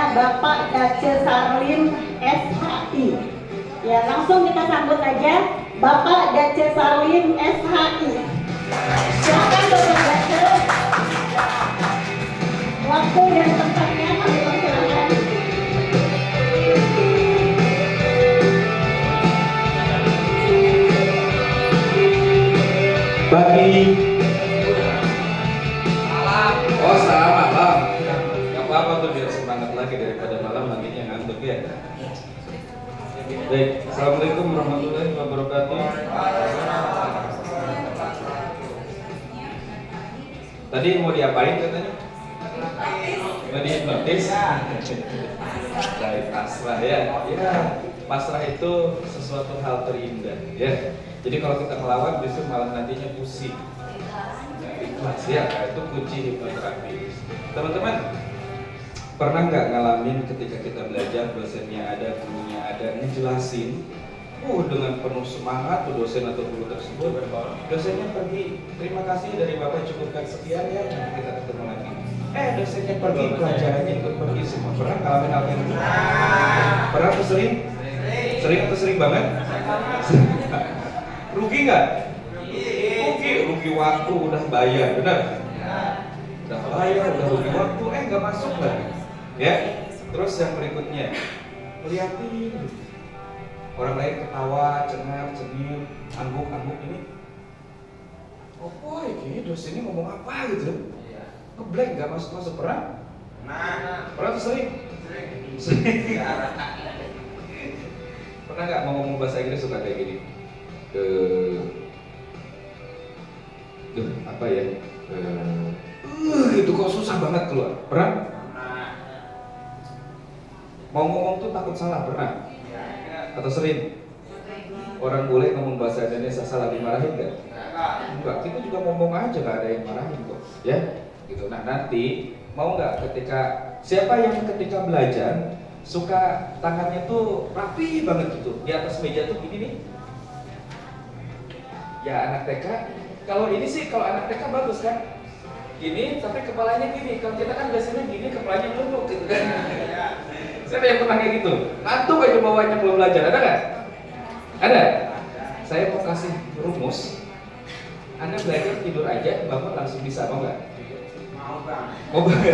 Bapak Dace Sarlim SHI. Ya, langsung kita sambut aja Bapak Dace Sarlim SHI. Silakan Bapak Dace. Waktu dan tempatnya kami persilakan. Bagi selamat malam. Gak apa-apa tuh, biar semangat lagi daripada malam nantinya ngantuk ya. Baik, assalamualaikum warahmatullahi wabarakatuh. Tadi mau diapain katanya? Mau dihipnotis? Baik, pasrah ya. Ya, pasrah itu sesuatu hal terindah ya. Jadi kalau kita melawan justru malah nantinya pusing. Ikhlas ya, itu kunci hipnoterapi. Teman-teman, pernah nggak ngalamin ketika kita belajar dosennya ada, gurunya ada, ngejelasin dengan penuh semangat tuh dosen atau guru tersebut, dosennya pergi, terima kasih dari Bapak cukupkan sekian ya, nanti kita ketemu lagi. Dosennya pergi, pelajarannya ikut pergi semua. Pernah ngalamin hal itu? Pernah tuh sering? Sering atau sering banget? Rugi nggak? Rugi waktu, udah bayar, benar? Udah bayar, udah rugi waktu, nggak masuk lagi. Ya, terus yang berikutnya, liatin orang lain ketawa, cengar, cengir, angguk ini. Oh boy, ini dosennya ngomong apa gitu? Ngeblank, nggak masuk pernah? Pernah tuh sering? Pernah nggak mau ngomong bahasa Inggris suka kayak gini? Apa ya? Itu kok susah banget keluar. Pernah? Mau ngomong tuh takut salah, pernah? Atau sering? Orang boleh ngomong bahasa Indonesia salah dimarahin nggak? Enggak, kita juga ngomong aja nggak ada yang marahin kok, ya? Gitu. Nah nanti mau nggak siapa yang ketika belajar suka tangannya tuh rapi banget gitu di atas meja tuh gini nih? Ya anak TK. Kalau anak TK bagus kan? Gini, tapi kepalanya gini. Kalau kita kan biasanya gini, kepalanya nunduk gitu kan. Siapa yang pernah kayak gitu? Ngantuk aja bawahnya belum belajar, ada nggak? Ada? Saya mau kasih rumus. Anda belajar tidur aja, bangun langsung bisa, mau nggak? Mau bang. Mau banget.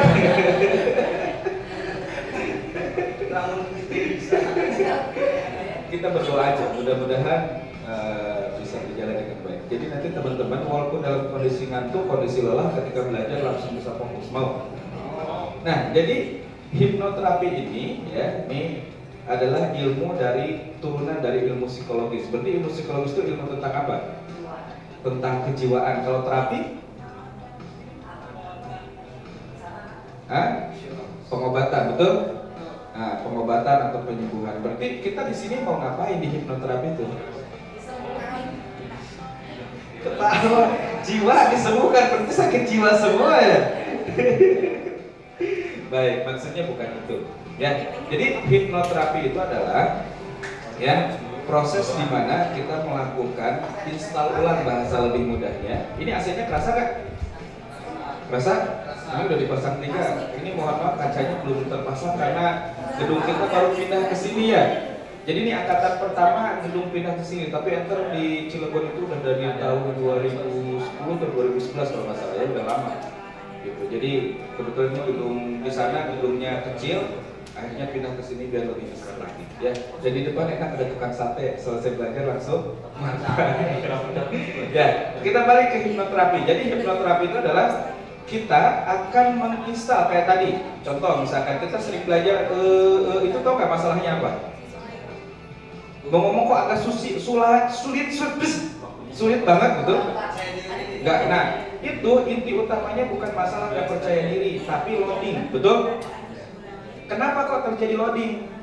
Kita berdoa aja, mudah-mudahan bisa berjalan dengan baik. Jadi nanti teman-teman walaupun dalam kondisi ngantuk, kondisi lelah, ketika belajar langsung bisa fokus, mau. Nah, jadi hipnoterapi ini adalah turunan dari ilmu psikologis. Berarti ilmu psikologis itu ilmu tentang apa? Tentang kejiwaan. Kalau terapi? Pengobatan, betul? Nah, pengobatan atau penyembuhan. Berarti kita di sini mau ngapain di hipnoterapi itu? Ketawa, jiwa disembuhkan, berarti sakit jiwa semua ya. Baik, maksudnya bukan itu. Ya, jadi hipnoterapi itu adalah proses di mana kita melakukan install ulang bahasa lebih mudahnya. Ini AC-nya kerasa nggak? Kerasa? Ini udah dipasang 3. Ini mohon maaf kacanya belum terpasang karena gedung kita baru pindah ke sini ya. Jadi ini angkatan pertama gedung pindah ke sini, tapi enter di Cilegon itu udah dari tahun 2010 atau 2011 kalau nggak salah ya, udah lama. Gitu. Jadi kebetulan ini gedung di sana gedungnya kecil, akhirnya pindah ke sini biar lebih besar lagi. Ya. Dan di depan enak ada tukang sate, selesai belajar langsung makan. Ya, kita balik ke hipnoterapi. Jadi hipnoterapi itu adalah kita akan menginstal kayak tadi. Contoh misalkan kita sering belajar itu tau nggak masalahnya apa? Ngomong kok agak sulit banget betul? Enggak. Nah, itu inti utamanya bukan masalah nggak percaya diri, tapi loading, betul? Kenapa kok terjadi loading?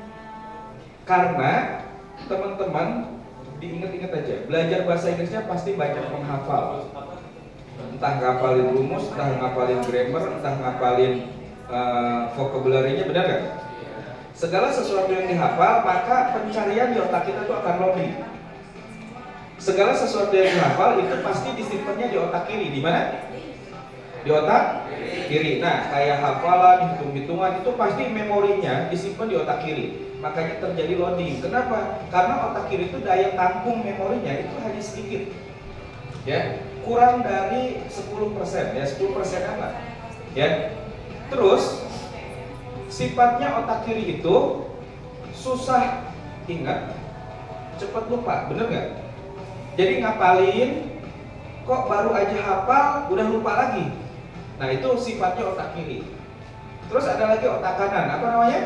Karena teman-teman diingat-ingat aja, belajar bahasa Inggrisnya pasti banyak menghafal. Entah ngapalin rumus, entah ngapalin grammar, entah ngapalin vocabulary-nya, benar nggak? Segala sesuatu yang dihafal, maka pencarian di otak kita itu akan loading. Segala sesuatu yang dihafal itu pasti disimpannya di otak kiri. Di mana? Di otak kiri. Nah, kayak hafalan, hitung-hitungan itu pasti memorinya disimpan di otak kiri. Makanya terjadi loading. Kenapa? Karena otak kiri itu daya tampung memorinya itu hanya sedikit. Ya, kurang dari 10%, ya 10% lah. Ya. Terus sifatnya otak kiri itu susah ingat, cepat lupa, bener nggak? Jadi ngapalin, kok baru aja hafal, udah lupa lagi. Nah itu sifatnya otak kiri. Terus ada lagi otak kanan, apa namanya?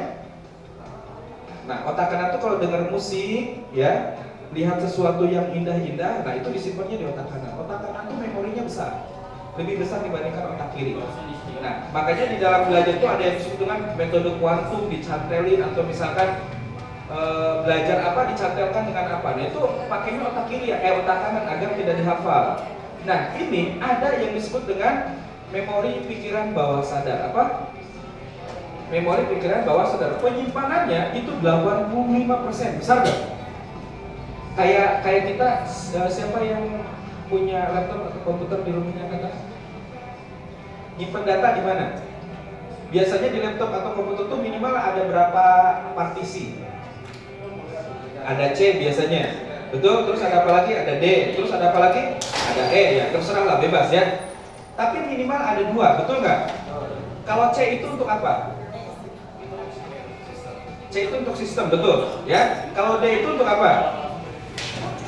Nah otak kanan tuh kalau dengar musik, ya, lihat sesuatu yang indah-indah, nah itu disimpannya di otak kanan. Otak kanan tuh memorinya besar, lebih besar dibandingkan otak kiri. Nah makanya di dalam belajar itu ada yang disebut dengan metode kuantum, dicantelin, atau misalkan belajar apa dicantelkan dengan apa. Nah itu pakainya otak kiri ya, otak kanan agar tidak dihafal. Nah ini ada yang disebut dengan memori pikiran bawah sadar. Apa? Memori pikiran bawah sadar. Penyimpanannya itu 85%. Besar gak? Kayak kita, siapa yang punya laptop atau komputer di rumahnya kata? Nyimpan data di mana? Biasanya di laptop atau komputer tuh minimal ada berapa partisi? Ada C biasanya, betul. Terus ada apa lagi? Ada D. Terus ada apa lagi? Ada E. Ya terserah lah, bebas ya. Tapi minimal ada 2, betul nggak? Kalau C itu untuk apa? C itu untuk sistem, betul ya. Kalau D itu untuk apa?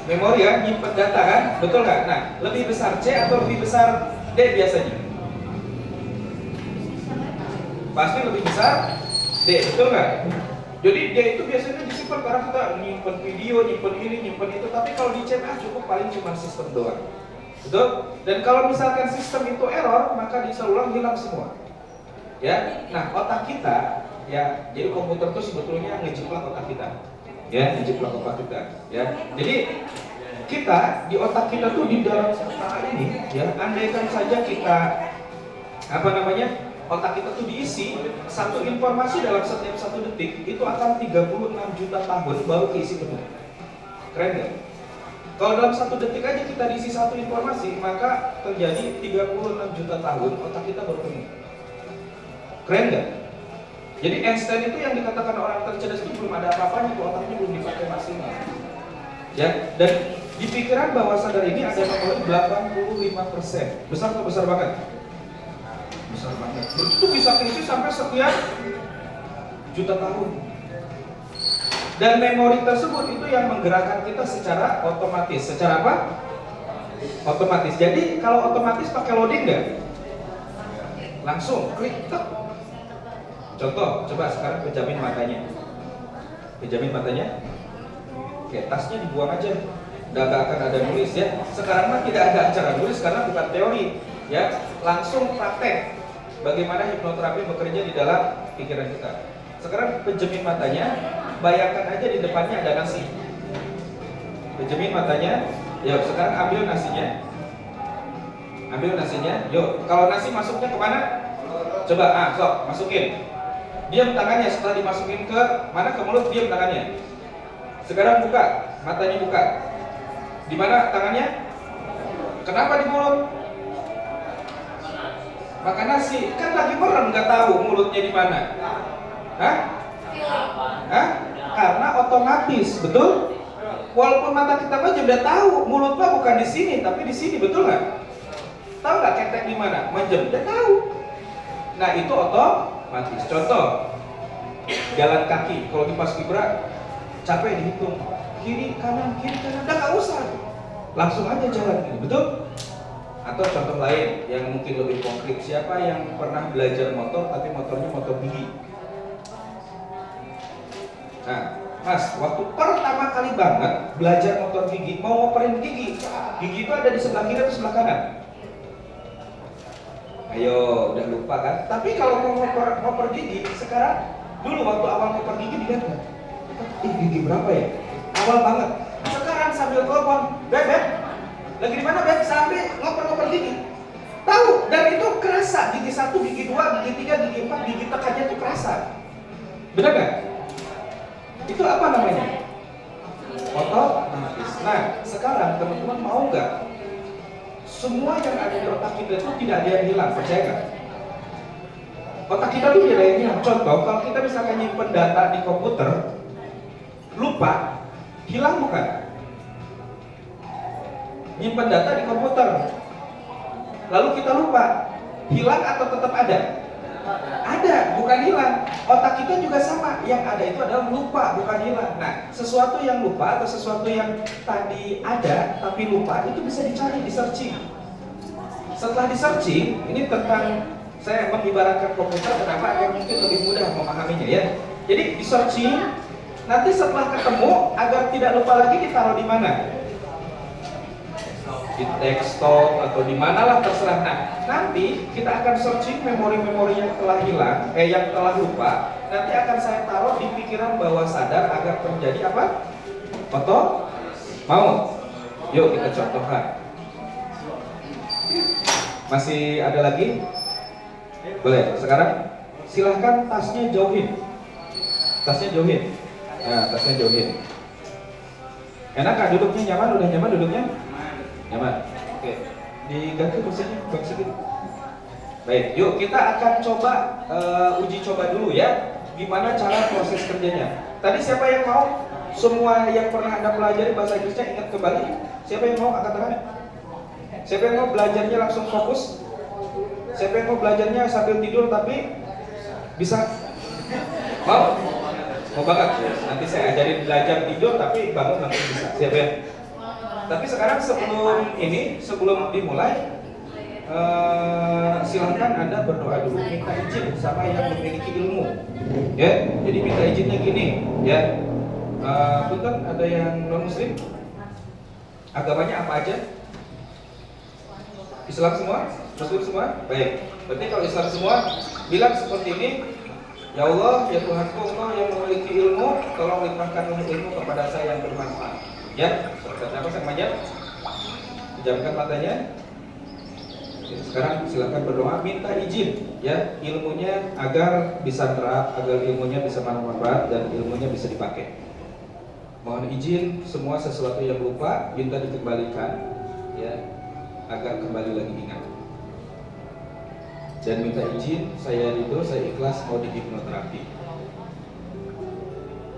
Memori ya, nyimpen data kan, betul nggak? Nah, lebih besar C atau lebih besar D biasanya? Pasti lebih besar D, betul nggak? Jadi dia itu biasanya disimpan karena kita nyimpen video, nyimpen ini, nyimpen itu. Tapi kalau di C cukup paling cuma sistem doang, betul? Dan kalau misalkan sistem itu error, maka di seluler hilang semua. Ya, nah otak kita, ya, jadi komputer itu sebetulnya ngejiplak otak kita, ya, ngejiplak otak kita, ya. Jadi kita di otak kita tuh di dalam otak ini, ya, andaikan saja kita apa namanya? Otak kita tuh diisi satu informasi dalam setiap 1 detik itu akan 36 juta tahun baru keisi penuh. Keren gak? Kalau dalam 1 detik aja kita diisi satu informasi, maka terjadi 36 juta tahun otak kita baru penuh. Keren gak? Jadi Einstein itu yang dikatakan orang tercerdas itu belum ada apa-apanya, tuh otaknya belum dipakai maksimal. Ya, dan di pikiran bawah sadar ini ada nomor 85%. Besar atau besar banget? Besar banget. Itu bisa keisi sampai sekian juta tahun. Dan memori tersebut itu yang menggerakkan kita secara otomatis. Secara apa? Otomatis. Jadi kalau otomatis pakai loading nggak? Langsung klik. Contoh, coba sekarang pejamin matanya. Pejamin matanya. Oke, tasnya dibuang aja. Udah gak akan ada nulis ya. Sekarang mah tidak ada acara nulis karena bukan teori. Ya, langsung praktek. Bagaimana hipnoterapi bekerja di dalam pikiran kita. Sekarang pejamin matanya, bayangkan aja di depannya ada nasi. Pejamin matanya, yuk sekarang ambil nasinya. Ambil nasinya, yuk. Kalau nasi masuknya kemana? Coba, sok, masukin. Diam tangannya, setelah dimasukin ke mana? Ke mulut, diam tangannya. Sekarang buka, matanya buka. Di mana tangannya? Kenapa di mulut? Makan nasi, kan lagi merem, nggak tahu mulutnya di mana. Hah? Hah? Karena otomatis, betul? Walaupun mata kita aja udah tahu mulut mah bukan di sini, tapi di sini, betul nggak? Tahu nggak ketek di mana? Menjem, udah tahu. Nah itu otomatis. Contoh, jalan kaki, kalau di paskibra capek dihitung, kiri kanan, udah nggak usah, langsung aja jalan gini, betul? Atau contoh lain yang mungkin lebih konkret, siapa yang pernah belajar motor tapi motornya motor gigi? Nah, Mas, waktu pertama kali banget belajar motor gigi, mau ngoperin gigi itu ada di sebelah kiri atau sebelah kanan? Ayo, udah lupa kan? Tapi kalau mau ngoper gigi, sekarang dulu waktu awal ngoper gigi dilihat nggak? Gigi berapa ya? Awal banget. Sekarang sambil telepon, Beb, lagi di mana Beb? Sampai ngoper gigi. Tahu, dan itu kerasa. Gigi 1, gigi 2, gigi 3, gigi 4, gigi tekannya itu kerasa. Benar nggak? Itu apa namanya? Otomatis. Nah, sekarang teman-teman mau nggak semua yang ada di otak kita itu tidak ada yang hilang, percaya nggak? Otak kita tuh tidak ada yang hilang. Contoh, kalau kita misalkan nyimpen data di komputer, lupa, hilang bukan? Nyimpen data di komputer, lalu kita lupa, hilang atau tetap ada? Ada, bukan hilang. Otak kita juga sama, yang ada itu adalah lupa, bukan hilang. Nah, sesuatu yang lupa atau sesuatu yang tadi ada tapi lupa itu bisa dicari, di searching. Setelah di searching, ini tentang saya mengibaratkan komputer, kenapa agar mungkin lebih mudah memahaminya ya. Jadi di searching, nanti setelah ketemu agar tidak lupa lagi ditaruh di mana? Di desktop atau di manalah terserah. Nah, nanti kita akan searching memori-memori yang telah hilang, yang telah lupa. Nanti akan saya taruh di pikiran bawah sadar agar terjadi apa? Foto? Mau? Yuk kita contohkan. Masih ada lagi? Boleh. Sekarang silahkan tasnya jauhin. Tasnya jauhin. Nah, tasnya jauhin. Enak nggak duduknya? Nyaman? Udah nyaman duduknya? Nyaman. Oke. Diganti kursinya, Bang Sigit. Baik, yuk kita akan coba uji coba dulu ya. Gimana cara proses kerjanya? Tadi siapa yang mau? Semua yang pernah Anda pelajari bahasa Inggrisnya ingat kembali. Siapa yang mau angkat tangan? Siapa yang mau belajarnya langsung fokus? Siapa yang mau belajarnya sambil tidur tapi bisa? Mau? Mau banget? Nanti saya ajarin belajar tidur tapi bangun langsung bisa. Siapa ya? Tapi sekarang sebelum dimulai, silahkan Anda berdoa dulu, minta izin sama yang memiliki ilmu. Ya, jadi minta izinnya gini, ya. Punten, ada yang non Muslim? Agamanya apa aja? Islam semua? Muslim semua? Baik. Berarti kalau Islam semua, bilang seperti ini. Ya Allah, ya Tuhanku, Engkau yang memiliki ilmu, tolong limpahkan ilmu kepada saya yang bermanfaat. Ya, apa namanya? Pejamkan matanya. Sekarang silakan berdoa, minta izin ya ilmunya agar bisa terap, agar ilmunya bisa bermanfaat dan ilmunya bisa dipakai. Mohon izin semua sesuatu yang lupa minta dikembalikan ya agar kembali lagi ingat. Dan minta izin saya ridho, saya ikhlas mau di hipnoterapi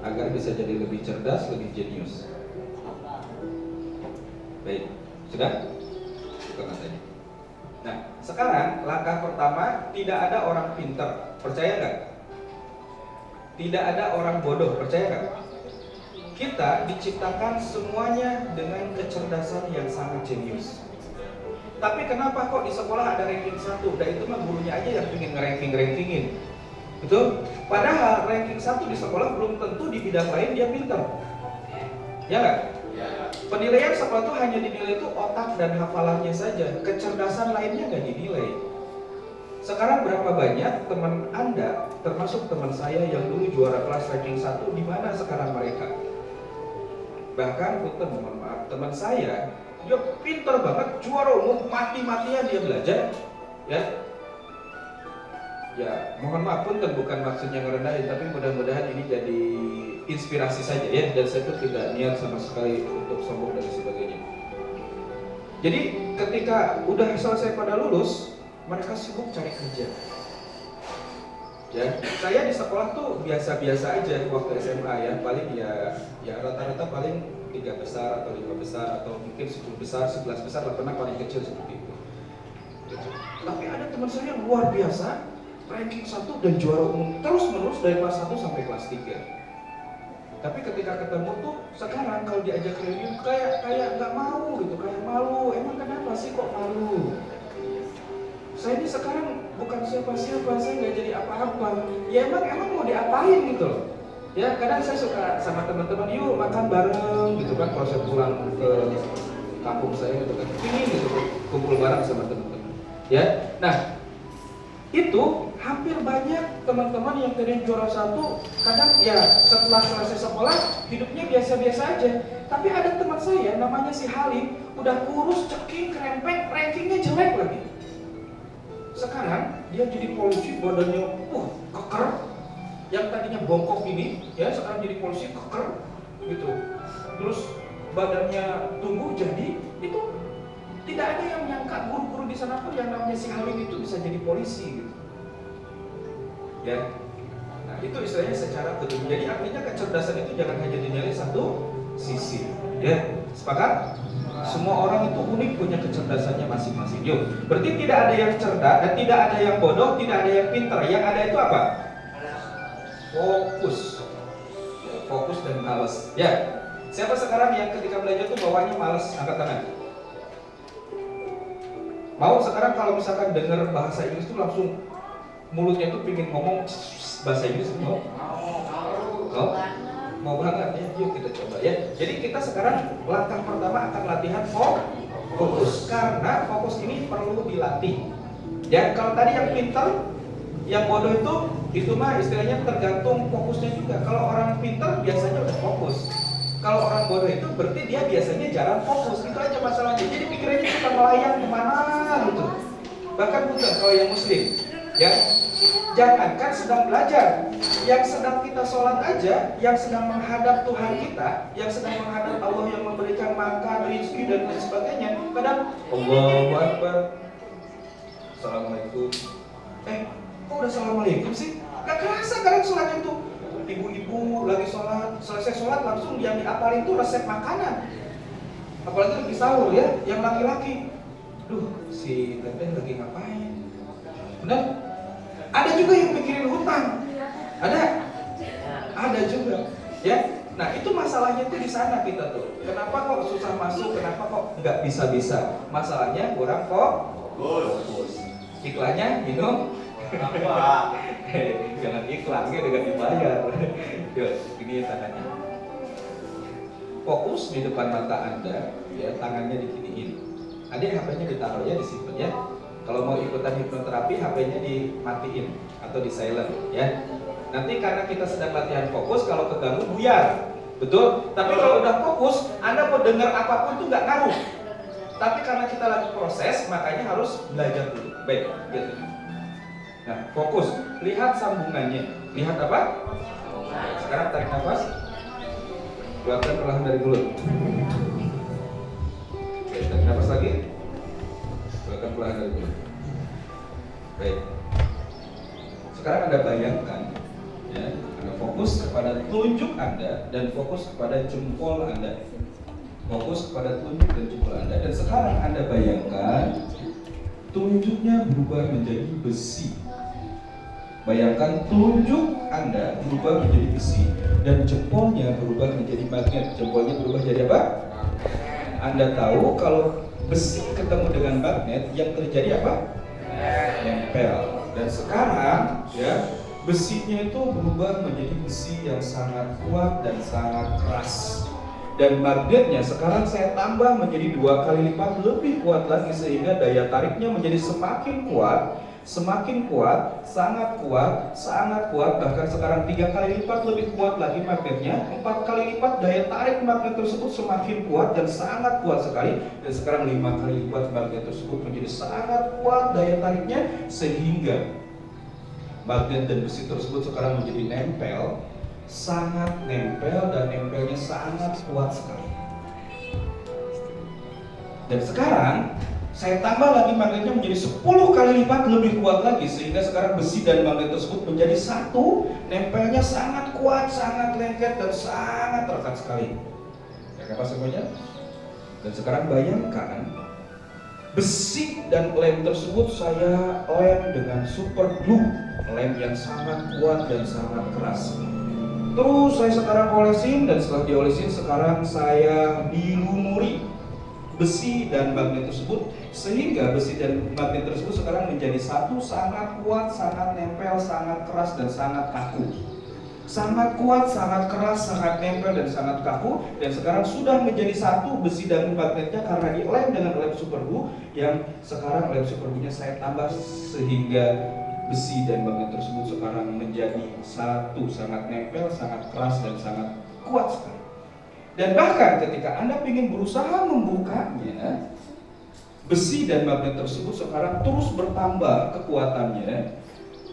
agar bisa jadi lebih cerdas, lebih jenius. Baik, sudah? Buka matanya. Nah, sekarang langkah pertama, tidak ada orang pintar, percaya nggak? Tidak ada orang bodoh, percaya nggak? Kita diciptakan semuanya dengan kecerdasan yang sangat jenius. Tapi kenapa kok di sekolah ada ranking 1? Dan itu mah gurunya aja yang pengen nge-ranking-rankingin. Betul? Padahal ranking 1 di sekolah belum tentu di bidang lain dia pintar. Ya nggak? Penilaian sekolah itu hanya dinilai itu otak dan hafalannya saja, kecerdasan lainnya nggak dinilai. Sekarang berapa banyak teman Anda, termasuk teman saya yang dulu juara kelas ranking 1, di mana sekarang mereka? Bahkan mohon maaf, teman saya, dia pintar banget, juara umum, mati-matian dia belajar, ya. Ya, mohon maaf bukan maksudnya ngerendahin, tapi mudah-mudahan ini jadi inspirasi saja ya, dan saya tuh tidak niat sama sekali untuk sombong dan sebagainya. Jadi ketika udah selesai pada lulus, mereka sibuk cari kerja. Ya, saya di sekolah tuh biasa-biasa aja waktu SMA ya, paling ya rata-rata paling 3 besar atau 5 besar atau mungkin 10 besar, 11 besar, lah pernah paling kecil seperti itu. Tapi ada teman saya yang luar biasa, ranking 1 dan juara umum terus-menerus dari kelas 1 sampai kelas 3. Tapi ketika ketemu tuh sekarang kalau diajak review kayak nggak mau gitu, kayak malu. Emang kenapa sih kok malu? Saya ini sekarang bukan siapa-siapa, saya nggak jadi apa-apa. Ya emang mau diapain gitu loh. Ya kadang saya suka sama teman-teman, yuk makan bareng gitu kan. Kalau saya pulang ke kampung saya gitu kan, pingin gitu kumpul bareng sama teman-teman. Ya, nah itu hampir banyak teman-teman yang tadi juara 1, kadang ya setelah selesai sekolah hidupnya biasa-biasa aja. Tapi ada teman saya namanya si Halim, udah kurus, ceking, krempeng, rankingnya jelek lagi. Sekarang dia jadi polisi, badannya keker, yang tadinya bongkok ini ya sekarang jadi polisi keker gitu. Terus badannya tumbuh jadi itu Tidak ada yang menyangka guru-guru di sana pun yang namanya si Halim itu bisa jadi polisi gitu. Ya. Nah, itu istilahnya secara kedua. Jadi artinya kecerdasan itu jangan hanya dinilai satu sisi. Ya, sepakat? Semua orang itu unik, punya kecerdasannya masing-masing. Yuk, berarti tidak ada yang cerdas dan tidak ada yang bodoh, tidak ada yang pintar. Yang ada itu apa? Fokus. Ya, fokus dan malas. Ya. Siapa sekarang yang ketika belajar tuh bawaannya malas? Angkat tangan. Mau sekarang kalau misalkan dengar bahasa Inggris tuh langsung mulutnya tuh pingin ngomong bahasa Inggris, mau? Mau banget ya, yuk kita coba ya. Jadi kita sekarang langkah pertama akan latihan fokus, karena fokus ini perlu dilatih. Ya, kalau tadi yang pintar, yang bodoh itu mah istilahnya tergantung fokusnya juga. Kalau orang pintar biasanya udah fokus. Kalau orang bodoh itu berarti dia biasanya jarang fokus. Itu aja masalahnya. Jadi pikirannya suka melayang kemana gitu. Bahkan bukan kalau yang muslim, ya. Jangankan sedang belajar, yang sedang kita sholat aja, yang sedang menghadap Tuhan kita, yang sedang menghadap Allah yang memberikan makan, rezeki dan lain sebagainya, kadang Allahu Akbar, Assalamualaikum. Kok udah Assalamualaikum sih? Gak kerasa kadang sholatnya tuh. Ibu-ibu lagi sholat, selesai sholat langsung yang diapalin tuh resep makanan. Apalagi lagi sahur ya, yang laki-laki. Duh, si teteh lagi ngapain? Benar? Ada juga yang mikirin hutang. Ada juga. Ya. Nah, itu masalahnya tuh di sana kita tuh. Kenapa kok susah masuk? Kenapa kok nggak bisa-bisa? Masalahnya kurang fokus. Iklannya minum apa? Jangan iklan, dengan dibayar. Yuk, ini tangannya. Fokus di depan mata Anda, ya, tangannya diginiin. Ada HP-nya ditaruh ya, disimpan ya. Kalau mau ikutan hipnoterapi, HP-nya dimatiin atau di silent ya. Nanti karena kita sedang latihan fokus, kalau keganggu buyar, betul? Tapi kalau udah fokus, Anda mau dengar apapun itu nggak ngaruh. Tapi karena kita lagi proses, makanya harus belajar dulu. Baik, gitu. Nah, fokus. Lihat sambungannya. Lihat apa? Sekarang tarik nafas. Keluarkan perlahan dari mulut. Oke, tarik nafas lagi. Keluarkan perlahan dari mulut. Baik. Sekarang Anda bayangkan, ya, Anda fokus kepada telunjuk Anda dan fokus kepada jempol Anda. Fokus kepada telunjuk dan jempol Anda. Dan sekarang Anda bayangkan telunjuknya berubah menjadi besi. Bayangkan telunjuk Anda berubah menjadi besi dan jempolnya berubah menjadi magnet. Jempolnya berubah jadi apa? Anda tahu kalau besi ketemu dengan magnet yang terjadi apa? Nempel. Dan sekarang ya, besinya itu berubah menjadi besi yang sangat kuat dan sangat keras. Dan magnetnya sekarang saya tambah menjadi 2 kali lipat lebih kuat lagi, sehingga daya tariknya menjadi semakin kuat, sangat kuat, bahkan sekarang 3 kali lipat lebih kuat lagi magnetnya, 4 kali lipat daya tarik magnet tersebut semakin kuat dan sangat kuat sekali, dan sekarang 5 kali lipat magnet tersebut menjadi sangat kuat daya tariknya, sehingga magnet dan besi tersebut sekarang menjadi nempel, sangat nempel, dan nempelnya sangat kuat sekali. Dan sekarang saya tambah lagi magnetnya menjadi 10 kali lipat lebih kuat lagi, sehingga sekarang besi dan magnet tersebut menjadi satu, nempelnya sangat kuat, sangat lengket, dan sangat rekat sekali. Ya, apa semuanya? Dan sekarang bayangkan besi dan lem tersebut saya lem dengan super glue, lem yang sangat kuat dan sangat keras. Terus saya sekarang olesin, dan setelah diolesin sekarang saya dilumuri besi dan magnet tersebut, sehingga besi dan magnet tersebut sekarang menjadi satu, sangat kuat, sangat nempel, sangat keras, dan sangat kaku. Sangat kuat, sangat keras, sangat nempel, dan sangat kaku. Dan sekarang sudah menjadi satu besi dan magnetnya karena dilem dengan lem super glue, yang sekarang lem super glue-nya saya tambah sehingga besi dan magnet tersebut sekarang menjadi satu, sangat nempel, sangat keras, dan sangat kuat sekali. Dan bahkan ketika Anda ingin berusaha membukanya, besi dan magnet tersebut sekarang terus bertambah kekuatannya,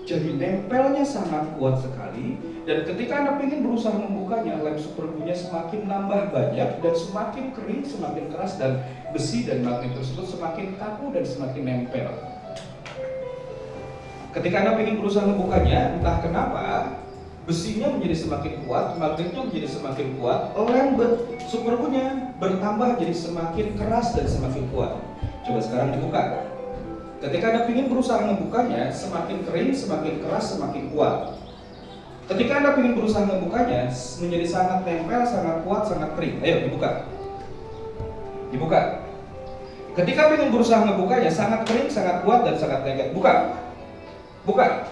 jadi nempelnya sangat kuat sekali. Dan ketika Anda ingin berusaha membukanya, lem super glue-nya semakin nambah banyak dan semakin kering, semakin keras, dan besi dan magnet tersebut semakin kaku dan semakin nempel. Ketika Anda ingin berusaha membukanya, entah kenapa besinya menjadi semakin kuat, magnetnya menjadi semakin kuat, lem super glue-nya bertambah jadi semakin keras dan semakin kuat. Coba sekarang dibuka. Ketika Anda ingin berusaha membukanya, semakin kering, semakin keras, semakin kuat. Ketika Anda ingin berusaha membukanya, menjadi sangat nempel, sangat kuat, sangat kering. Ayo dibuka. Dibuka. Ketika ingin berusaha membukanya, sangat kering, sangat kuat, dan sangat lengket. Buka. Buka.